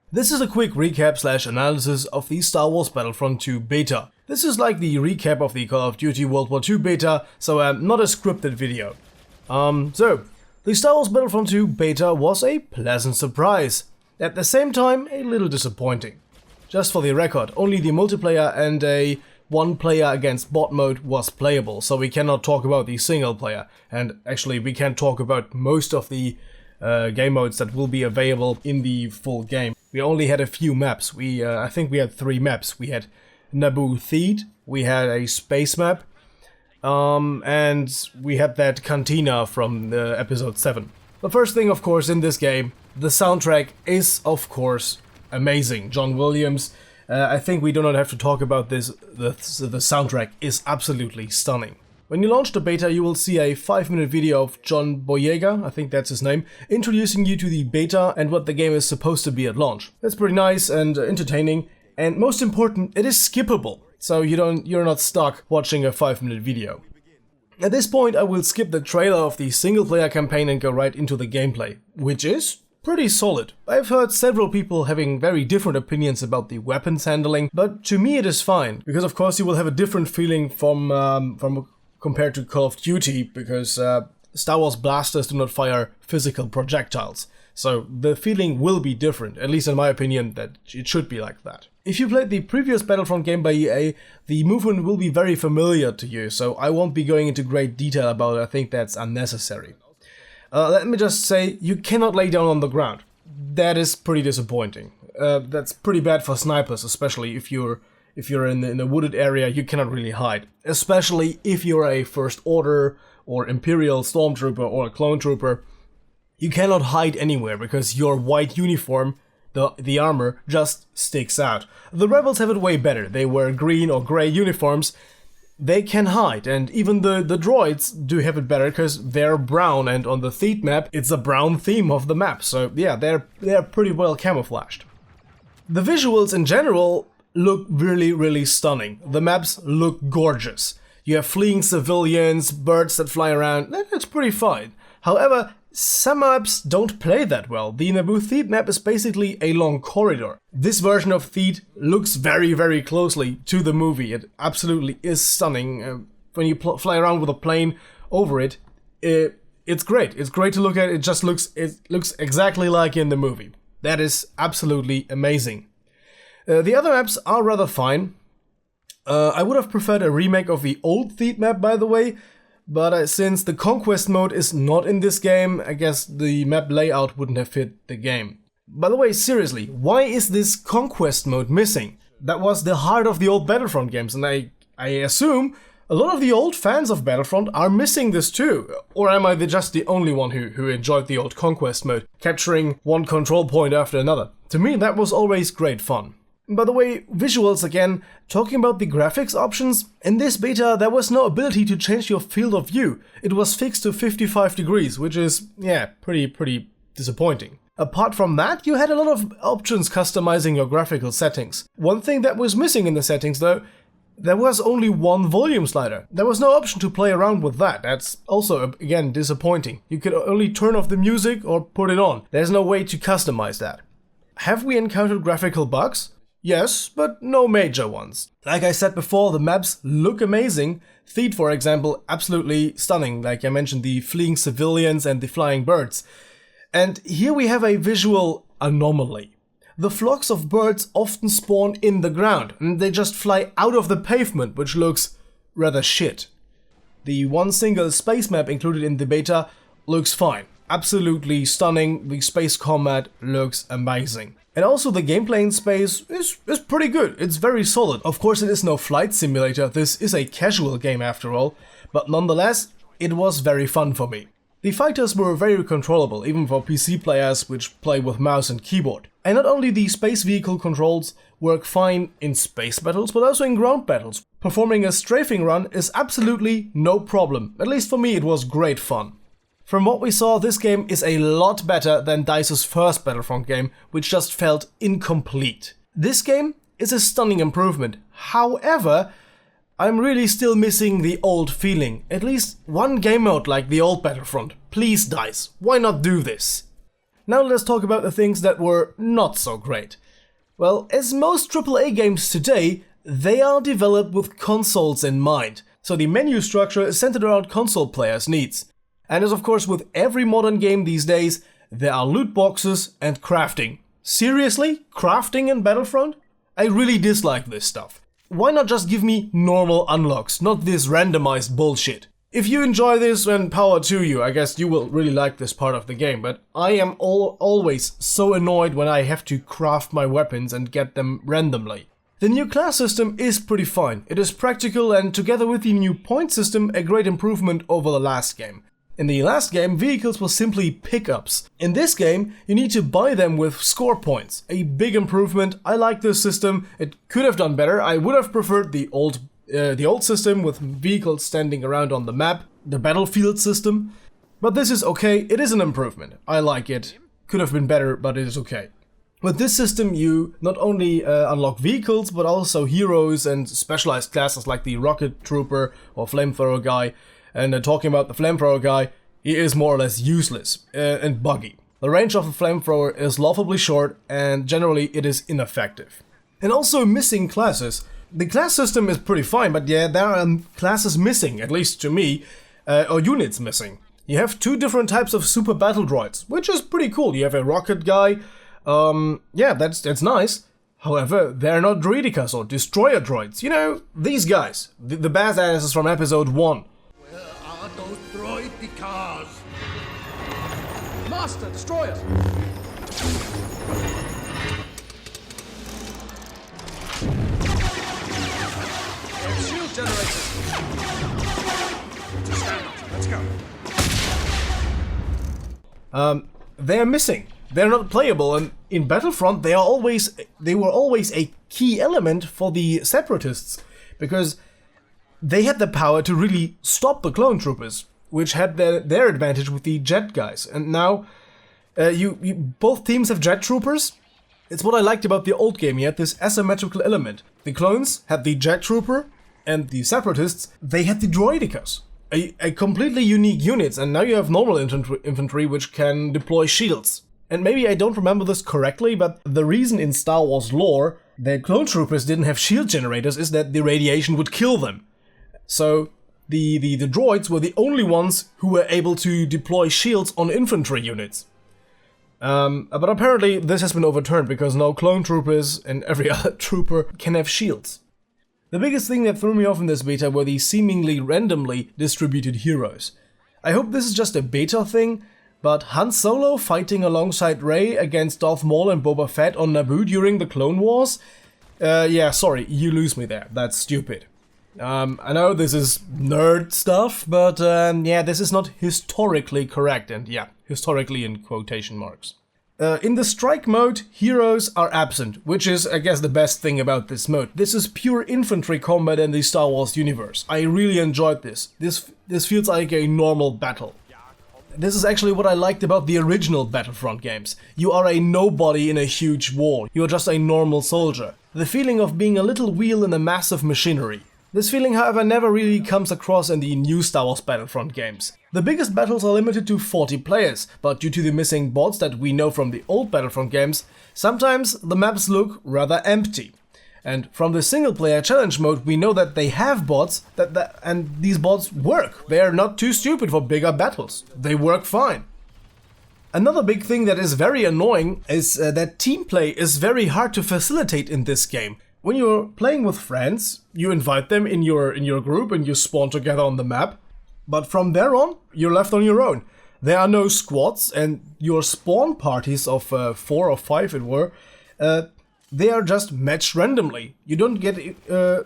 This is a quick recap / analysis of the Star Wars Battlefront 2 beta. This is like the recap of the Call of Duty World War II beta, so not a scripted video. The Star Wars Battlefront 2 beta was a pleasant surprise. At the same time, a little disappointing. Just for the record, only the multiplayer and a one player against bot mode was playable, so we cannot talk about the single player. And actually, we can't talk about most of the game modes that will be available in the full game. We only had a few maps. I think we had 3 maps. We had Naboo Theed, we had a space map, and we had that cantina from episode 7. The first thing, of course, in this game, the soundtrack is, of course, amazing. John Williams, I think we do not have to talk about this. The soundtrack is absolutely stunning. When you launch the beta, you will see a 5-minute video of John Boyega, I think that's his name, introducing you to the beta and what the game is supposed to be at launch. That's pretty nice and entertaining, and most important, it is skippable, so you're not stuck watching a 5-minute video. At this point, I will skip the trailer of the single-player campaign and go right into the gameplay, which is pretty solid. I've heard several people having very different opinions about the weapons handling, but to me it is fine, because of course you will have a different feeling from compared to Call of Duty, because Star Wars blasters do not fire physical projectiles. So the feeling will be different, at least in my opinion, that it should be like that. If you played the previous Battlefront game by EA, the movement will be very familiar to you, so I won't be going into great detail about it. I think that's unnecessary. Let me just say, you cannot lay down on the ground. That is pretty disappointing. That's pretty bad for snipers, especially if you're in a wooded area. You cannot really hide, especially if you're a First Order or Imperial Stormtrooper or a Clone Trooper. You cannot hide anywhere because your white uniform, the armor, just sticks out. The Rebels have it way better. They wear green or gray uniforms. They can hide, and even the droids do have it better because they're brown, and on the Theed map, it's a brown theme of the map. So yeah, they're pretty well camouflaged. The visuals in general look really, really stunning. The maps look gorgeous. You have fleeing civilians, birds that fly around. That's pretty fine. However, some maps don't play that well. The Naboo Theed map is basically a long corridor. This version of Theed looks very, very closely to the movie. It absolutely is stunning. When you fly around with a plane over it, it's great. It's great to look at. It looks exactly like in the movie. That is absolutely amazing. The other maps are rather fine. I would have preferred a remake of the old Theed map, by the way, but since the Conquest mode is not in this game, I guess the map layout wouldn't have fit the game. By the way, seriously, why is this Conquest mode missing? That was the heart of the old Battlefront games, and I assume a lot of the old fans of Battlefront are missing this too. Or am I just the only one who enjoyed the old Conquest mode, capturing one control point after another? To me, that was always great fun. By the way, visuals again, talking about the graphics options, in this beta there was no ability to change your field of view. It was fixed to 55 degrees, which is, yeah, pretty disappointing. Apart from that, you had a lot of options customizing your graphical settings. One thing that was missing in the settings though, there was only one volume slider. There was no option to play around with that. That's also, again, disappointing. You could only turn off the music or put it on. There's no way to customize that. Have we encountered graphical bugs? Yes, but no major ones. Like I said before, the maps look amazing. Theed, for example, absolutely stunning. Like I mentioned, the fleeing civilians and the flying birds. And here we have a visual anomaly. The flocks of birds often spawn in the ground, and they just fly out of the pavement, which looks rather shit. The one single space map included in the beta looks fine. Absolutely stunning. The space combat looks amazing. And also the gameplay in space is pretty good. It's very solid. Of course it is no flight simulator, this is a casual game after all, but nonetheless, it was very fun for me. The fighters were very controllable, even for PC players which play with mouse and keyboard. And not only the space vehicle controls work fine in space battles, but also in ground battles. Performing a strafing run is absolutely no problem. At least for me it was great fun. From what we saw, this game is a lot better than DICE's first Battlefront game, which just felt incomplete. This game is a stunning improvement. However, I'm really still missing the old feeling. At least one game mode like the old Battlefront. Please, DICE, why not do this? Now let's talk about the things that were not so great. Well, as most AAA games today, they are developed with consoles in mind, so the menu structure is centered around console players' needs. And as of course with every modern game these days, there are loot boxes and crafting. Seriously? Crafting in Battlefront? I really dislike this stuff. Why not just give me normal unlocks, not this randomized bullshit? If you enjoy this, then power to you. I guess you will really like this part of the game, but I am always so annoyed when I have to craft my weapons and get them randomly. The new class system is pretty fine. It is practical and together with the new point system, a great improvement over the last game. In the last game, vehicles were simply pickups. In this game, you need to buy them with score points. A big improvement. I like this system. It could have done better. I would have preferred the old system with vehicles standing around on the map, the battlefield system. But this is okay. It is an improvement. I like it. Could have been better, but it is okay. With this system, you not only unlock vehicles, but also heroes and specialized classes like the rocket trooper or flamethrower guy. And talking about the flamethrower guy, he is more or less useless and buggy. The range of the flamethrower is laughably short and generally it is ineffective. And also missing classes. The class system is pretty fine, but yeah, there are classes missing, at least to me, or units missing. You have 2 different types of super battle droids, which is pretty cool. You have a rocket guy, yeah, that's nice. However, they're not droidicas or destroyer droids. You know, these guys, the badasses from episode 1. Those droidicas! Master, destroyers! Shield generators! Stand up, let's go. They're missing. They're not playable, and in Battlefront they were always a key element for the Separatists, because they had the power to really stop the clone troopers, which had their advantage with the jet guys. And now, both teams have jet troopers. It's what I liked about the old game. You had this asymmetrical element. The clones had the jet trooper, and the Separatists, they had the droidicas. A completely unique units, and now you have normal infantry which can deploy shields. And maybe I don't remember this correctly, but the reason in Star Wars lore that clone troopers didn't have shield generators is that the radiation would kill them. So the droids were the only ones who were able to deploy shields on infantry units. But apparently this has been overturned because now clone troopers and every other trooper can have shields. The biggest thing that threw me off in this beta were the seemingly randomly distributed heroes. I hope this is just a beta thing, but Han Solo fighting alongside Rey against Darth Maul and Boba Fett on Naboo during the Clone Wars? Yeah, sorry, you lose me there. That's stupid. I know this is nerd stuff, but yeah, this is not historically correct, and yeah, historically in quotation marks. In the strike mode, heroes are absent, which is, I guess, the best thing about this mode. This is pure infantry combat in the Star Wars universe. I really enjoyed this. This feels like a normal battle. This is actually what I liked about the original Battlefront games. You are a nobody in a huge war. You are just a normal soldier. The feeling of being a little wheel in a massive machinery. This feeling, however, never really comes across in the new Star Wars Battlefront games. The biggest battles are limited to 40 players, but due to the missing bots that we know from the old Battlefront games, sometimes the maps look rather empty. And from the single-player challenge mode, we know that they have bots, and these bots work. They are not too stupid for bigger battles. They work fine. Another big thing that is very annoying is that team play is very hard to facilitate in this game. When you're playing with friends, you invite them in your group and you spawn together on the map. But from there on, you're left on your own. There are no squads, and your spawn parties of 4 or 5 they are just matched randomly. You don't get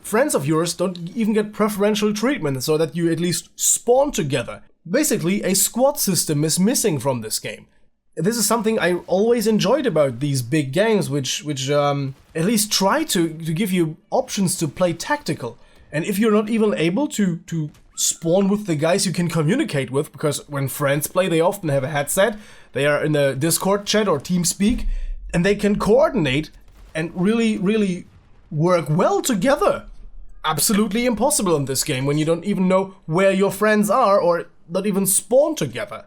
friends of yours don't even get preferential treatment so that you at least spawn together. Basically, a squad system is missing from this game. This is something I always enjoyed about these big games, which at least try to give you options to play tactical. And if you're not even able to spawn with the guys you can communicate with, because when friends play, they often have a headset, they are in a Discord chat or TeamSpeak, and they can coordinate and really work well together. Absolutely impossible in this game when you don't even know where your friends are or not even spawn together.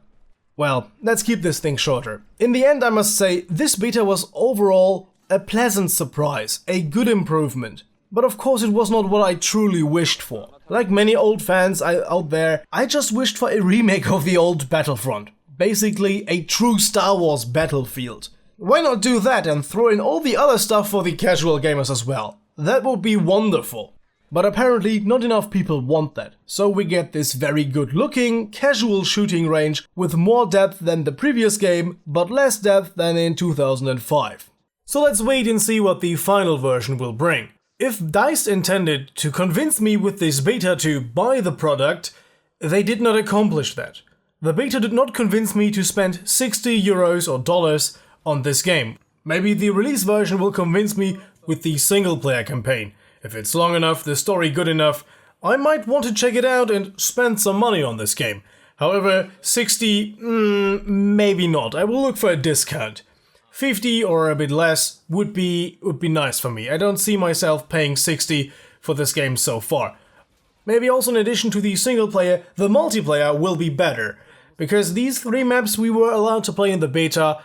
Well, let's keep this thing shorter. In the end, I must say, this beta was overall a pleasant surprise, a good improvement. But of course it was not what I truly wished for. Like many old fans out there, I just wished for a remake of the old Battlefront. Basically, a true Star Wars Battlefield. Why not do that and throw in all the other stuff for the casual gamers as well? That would be wonderful. But apparently not enough people want that. So we get this very good looking, casual shooting range with more depth than the previous game, but less depth than in 2005. So let's wait and see what the final version will bring. If DICE intended to convince me with this beta to buy the product, they did not accomplish that. The beta did not convince me to spend 60 euros or dollars on this game. Maybe the release version will convince me with the single player campaign. If it's long enough, the story good enough, I might want to check it out and spend some money on this game. However, 60, maybe not. I will look for a discount. 50 or a bit less would be nice for me. I don't see myself paying 60 for this game so far. Maybe also in addition to the single player, the multiplayer will be better. Because these 3 maps we were allowed to play in the beta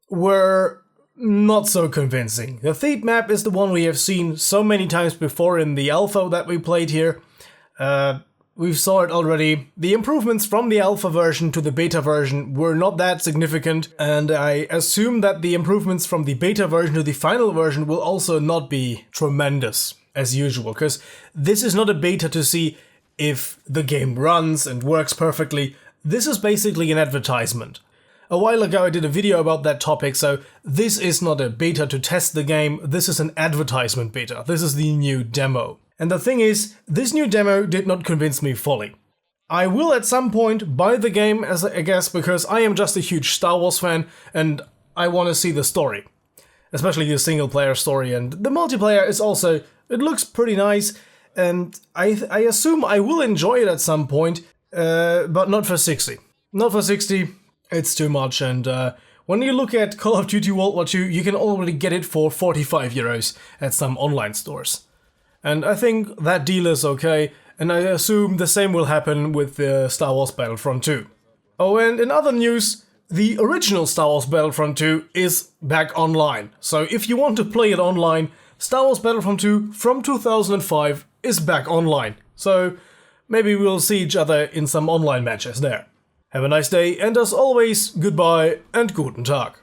were not so convincing. The Theed map is the one we have seen so many times before in the alpha that we played here. We saw it already. The improvements from the alpha version to the beta version were not that significant, and I assume that the improvements from the beta version to the final version will also not be tremendous, as usual, because this is not a beta to see if the game runs and works perfectly. This is basically an advertisement. A while ago I did a video about that topic, so this is not a beta to test the game, this is an advertisement beta. This is the new demo. And the thing is, this new demo did not convince me fully. I will at some point buy the game, as I guess, because I am just a huge Star Wars fan and I want to see the story. Especially the single player story, and the multiplayer is also, it looks pretty nice, and I assume I will enjoy it at some point, but not for 60. Not for 60, it's too much, and when you look at Call of Duty World War II, you can already get it for 45 euros at some online stores. And I think that deal is okay, and I assume the same will happen with the Star Wars Battlefront 2. Oh, and in other news, the original Star Wars Battlefront 2 is back online. So if you want to play it online, Star Wars Battlefront 2 from 2005 is back online. So maybe we'll see each other in some online matches there. Have a nice day, and as always, goodbye and guten Tag.